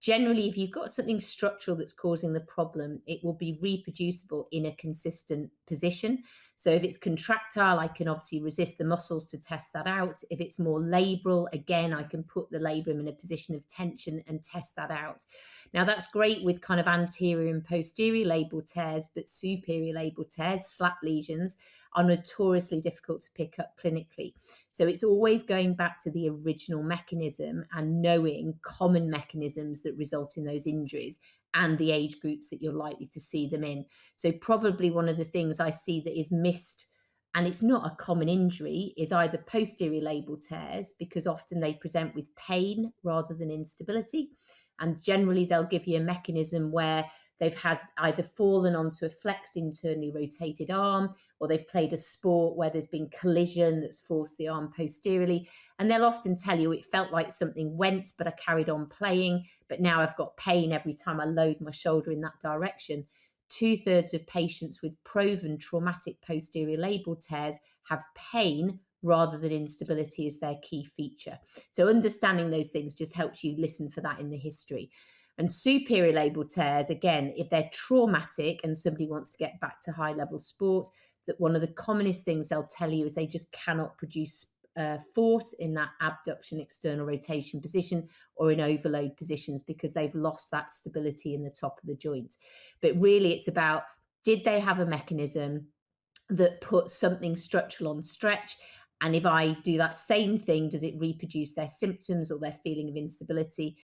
Generally, if you've got something structural that's causing the problem, it will be reproducible in a consistent position. So if it's contractile, I can obviously resist the muscles to test that out. If it's more labral, again, I can put the labrum in a position of tension and test that out. Now, that's great with kind of anterior and posterior labral tears, but superior labral tears, slap lesions, are notoriously difficult to pick up clinically. So it's always going back to the original mechanism and knowing common mechanisms that result in those injuries and the age groups that you're likely to see them in. So probably one of the things I see that is missed, and it's not a common injury, is either posterior labral tears, because often they present with pain rather than instability. And generally they'll give you a mechanism where they've had either fallen onto a flexed internally rotated arm, or they've played a sport where there's been collision that's forced the arm posteriorly. And they'll often tell you it felt like something went, but I carried on playing, but now I've got pain every time I load my shoulder in that direction. 2/3 of patients with proven traumatic posterior labral tears have pain rather than instability as their key feature. So understanding those things just helps you listen for that in the history. And superior labral tears, again, if they're traumatic and somebody wants to get back to high level sport, that one of the commonest things they'll tell you is they just cannot produce force in that abduction external rotation position or in overload positions because they've lost that stability in the top of the joint. But really, it's about, did they have a mechanism that puts something structural on stretch? And if I do that same thing, does it reproduce their symptoms or their feeling of instability?